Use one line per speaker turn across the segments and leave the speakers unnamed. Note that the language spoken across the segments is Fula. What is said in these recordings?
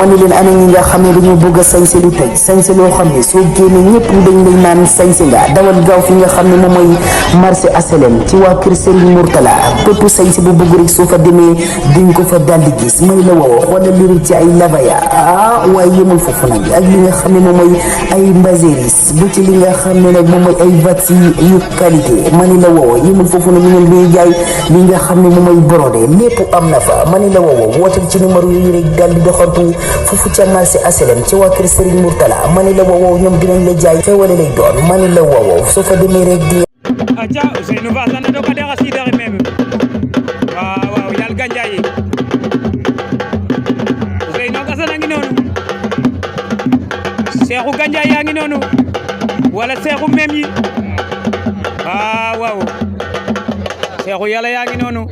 ma ni leen ana ñi nga xam ne dañoo bëgg a sañse lu tey sañse loo xam ne soo génnee ñëpp dañ lay naan sañse nga dawal gaaw fi nga xam ne moom mooy marché HLM ci waa kër Serigne Mourtala bépp sañse bu bëgg rek soo fa demee diñ ko fa daldi gis may la woo xoolal li ci ay labaya waaye yëmul foofu nag ak li nga xam ne moom mooy ay mbaséris bu ci li nga xam ne nag moom mooy ay vats yu qualité ma ni la woo yëmul foofu nag ñu ngi jaay li nga xam ne moom mooy brodé lépp am na fa ma ni la woo wootal ci numéro yi rek daldi doxantu foofu ca marché HLM ci waa kër Serigne Mourtala ma ni la woo ñoom dinañ la jaay xewale lay doon ma ni la woo soo fa demee rek di
acha Ousseynou Ba sana do ka de xasida meme waaw yal ganjaay Ousseynou ka sana ngi noonu Cheikhou Gandiaye yaa ngi noonu wala Cheikhou meme yi waaw Cheikhou yàlla yaa ngi noonu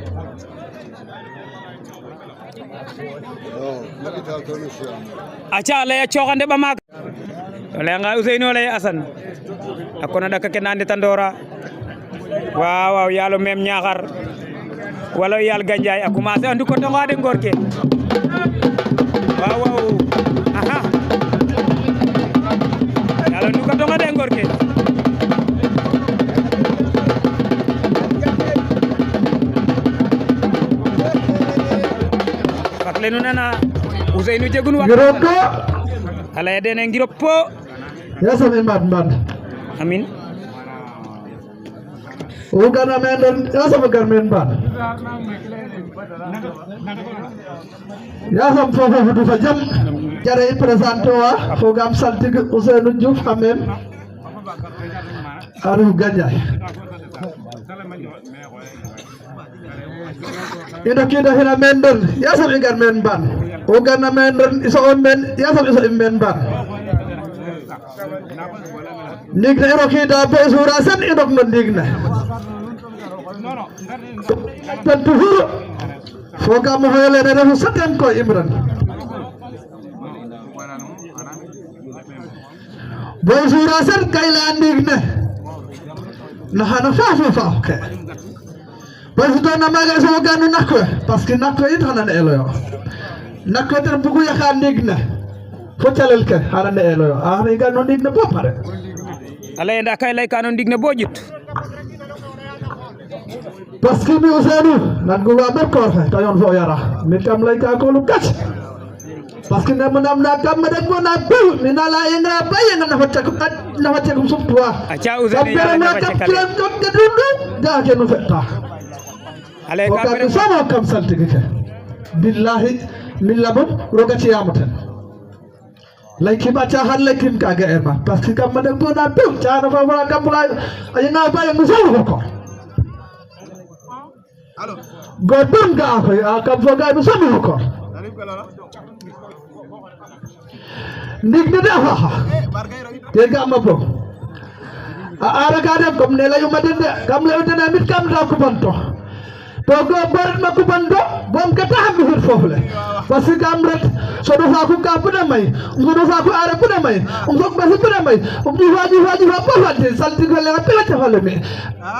acha lay coxande ba maak lay nga Ousseynou lay Assane akona daka ke nande tandora waaw yalo mem ñaxar wala yal Gandiaye a commencé andu ko tonga de ngor ke waaw aha yalo andu ko tonga de ngor ke fakle nu nana Ousseynou jegun wa
Giropo
ala ya dene giropo
ya sami mbad
amin
ugana men ya sami garmen mbad ya sam fofu futu fa jam jare présente wa fogam saltig Ousseynou Diouf xamem Arif Gandiaye ina kida hina men don ya sami garmen mbad ugana men don iso on men ya sami iso men mbad nigna ero kida be sura sen inok no nigna tan tuhuru foga mo hele ne refu saten ko Imran be sura sen kayla nigna na hana fa ke parce que na maga so ganu nakko parce que nakko it hana elo nakko tan bugu ya nigna fo talel ke hana elo ari ganu nigna bo pare
ala enda kay lay kanon digne bo jit
parce que mi Ousseynou nan go wa ber ko fa tayon fo yara mi tam lay ka ko lu kat parce que nam nam na tam rek mo na bew mi na la yenga baye nga na fa tekum subtuwa
acha Ousseynou yalla na fa cekale
ko de dundu da ke no fetta
ala
ko
ka
ka sama kam saltigi ke billahi min labun rogati yamutan lay kiba cha har lay kim ka ga ema parce que kam madam bona bew cha na fa fa kam la yenga baye mu sawu ko godon ga ko kam fo ga mu sawu ko nigna de ha te ga ma bo ara ga dem comme ne la yu maden de kam la utana mit kam da ko banto to go bar ma ko bando bom ka ta mi hur fofle parce que kam rek so do fa ko ka puna may do fa ko ara puna may ko ba puna may di waji fa ba fa de salti ko la ta ta fale me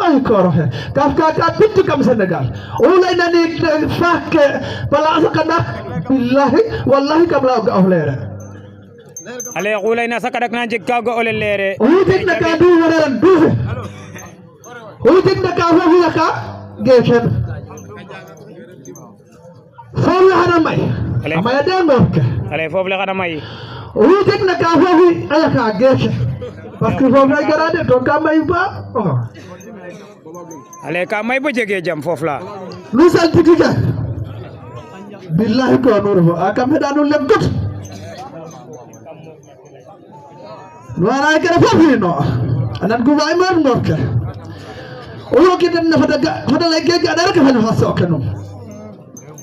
ay ko rohe ka pitti kam Sénégal o lay na ni fa ke bala sakana billahi wallahi kam la ga oflere
ale xulay na sakadak na jeg ka go ole lere
wutik na ka du waran du wutik na ka fa fi ka geken fo la hana may amaya de ngorke
ale fof le xana may
wutik na ka fa fi aya ka geken parce que fo lay garade to ka may ba
ale ka may bo jege jam fof la
lu salti diga billahi ko nuru akam hedanu lebgot wala kera fofino anan ko way mar ngorke o kidan na fada lay gega dara ka fa sokenum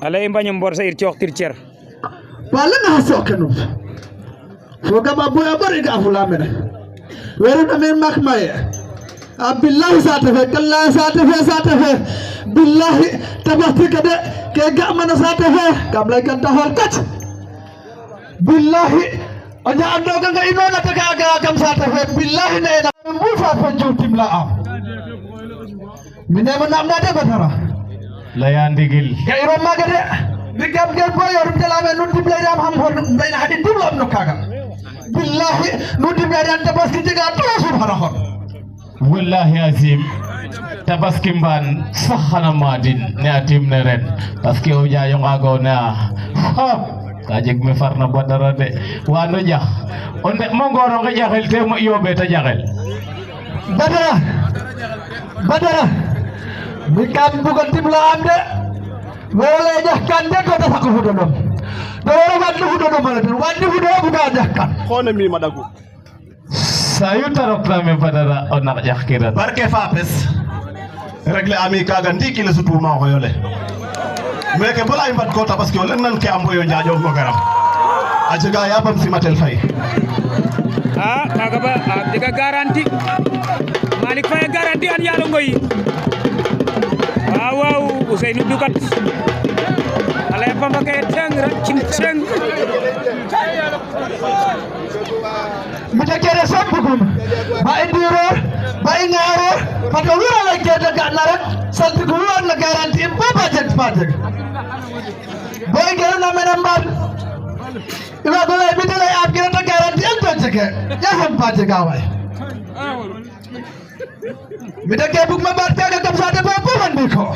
ala e mbañum bor sa ir cioktir cer
wala na sokenum fo gaba boya bari ga fula mena wero na men mak maye billahi sa ta fe billahi tabati kade ke ga mana sa ta fe kam lay kan ta hol kat billahi aja ando ga ino na ta ga kam sa ta fe billahi ne na mu fa fa jutim la am mine man am na de batara
layandigil
ga iro magade Dikam gel boyor jalame nun diblayam ham hon bayna hadi dublam no kaga billahi nun diblayam tabaski jega to subhana hon
wallahi azim tabaski mban saxana madin ne atim ne ren parce que o jaayo ngago na ka jeg me farna badara de wano jax on de mo ngoro nga jaxel te mo yobe ta jaxel
badara mi kam bugon timla am de wala jahkan de ko ta ko hudo dom do wala wadde hudo dom mala tan wadde hudo buga jahkan
khone mi madagu
sayu tarokame badara on na jaxkira
barke fapes regle ami kaga ndiki le sutu ma ko yole meke bala imbat ko ta parce que len nan ke amboyo njaajo ko garam ajaga ya bam simatel fay
kaga ba diga garanti Malik Faye garanti an yalo ngoy waaw Ousseynou Dukat ale bamba kay teng rek cing
mita kere sampugum ba indiro ba ingaro pato wura la kede ganna rek salti ko won la garanti ba budget budget boy gero na mena mbar ila do lay bidde lay ab gero ta garanti en to jeke ya ham budget gaway mita ke bug ma bat ka kam sa de ba man bi ko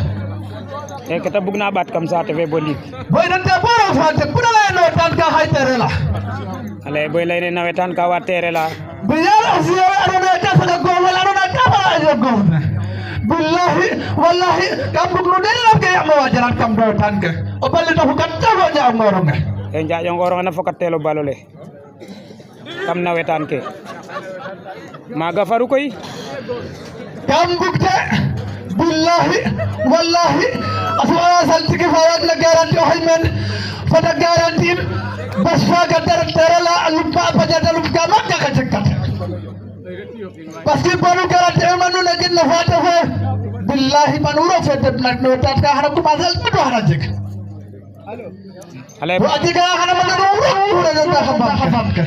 kita bugna bat kam sa TV bolik
boy nan te boro fante puna lay no tan ka hay tere la
ale boy lay ne nawetan ka wa tere la
biyala siya arona ka fa go wala arona ka fa ayo go billahi wallahi kam bugno den la ke mo wajaran kam do tan ke o balle to kat to go ja ngoro nga
e njaajo ngoro na fokat telo balole kam nawetan ke maga faru koy
kam bugte billahi wallahi aswa salti ke fawad la garanti o haymen fata garanti bas faga dar terala alumpa pajata lumka makka ka cekkat parce que banu garanti e manu na gin na fata fe billahi manuro fete nak no tat ka hara ko basal to hara jek
ale
wa adiga hana manu ro ro ta habam ka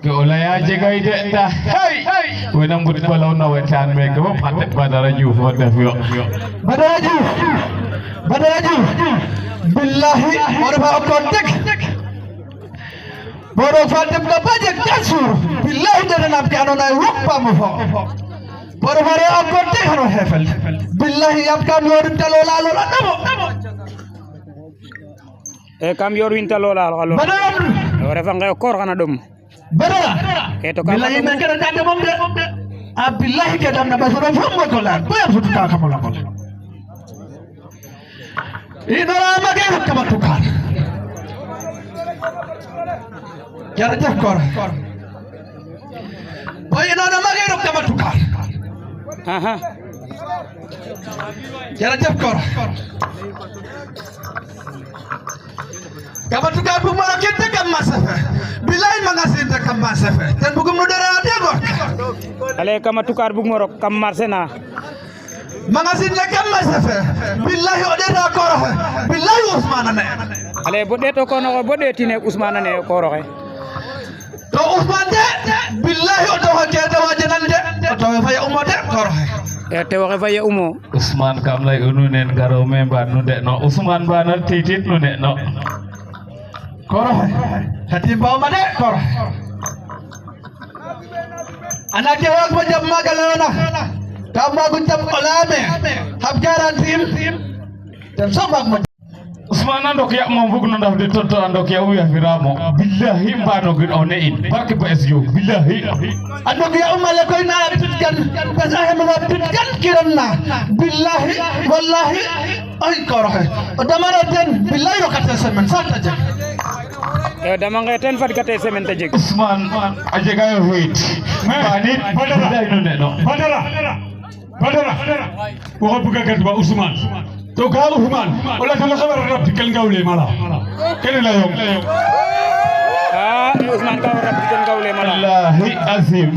ke olaya jegay de ta hey wena mbut balaw na wetan me ko patte badara ju fo def yo
badara ju billahi और भाव को देख बोरो फाटे अपना बजट कैसुर बिल्लाहि तेरे नाम के आनो ना रुक पामो बोरो भारे आपको देख रो है फल बिल्लाहि आपका मोर तलोला लोला नमो
e kam yor winta lola lo
badara
ore fa ngay kor xana dum
badara
eto kam
billahi men kera dande mom de a billahi ke dam na basoro fam mo ko la ko yam futu ka kamala ko inora mage kama tukar jërëjëf kor boy inora mage kama tukar
aha
jërëjëf kor kama tukar bu mo kete kam masafa billahi magasin de kam masafa ten bu mu dara de gor
ale kama tukar bug morok kam marché na
magasin le kam masafa billahi o de da kor billahi Ousmane ne
ale bo deto ko no bo detine Ousmane ne ko roxe
to Ousmane de billahi o do ke da wajanan de to fa ya umate kor
e te waxe faye umo
Usman kam lay unu nen garo me ban nu de no Usman banar titit nu ne no
kor hati baw ma de kor anak ke wak mo jam magalana kam ma guntam olame hab garantim dem sobak mo
Usman andok ya mo bug no ndaf de toto andok ya wiya firamo billahi mbano gin one in barke ba SU billahi
andok ya umale koy na pitkan bas ahma wa pitkan kiranna billahi wallahi ay kor o damara den billahi wakata semen sata je
e dama ngay ten fat kate semaine ta jeg
Usman ajega yo wait bani billahi nu ne no
badara ko buga gat ba Ousmane to ga Ousmane wala kala khabar rab kel ngawle mala kene la yom
Ousmane ka rab ken gawle mala
wallahi azim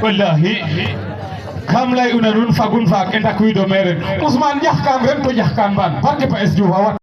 wallahi kam lay una nun fagun fa kenta kuido mere Ousmane jahkam ren to jahkam ban barke pa SU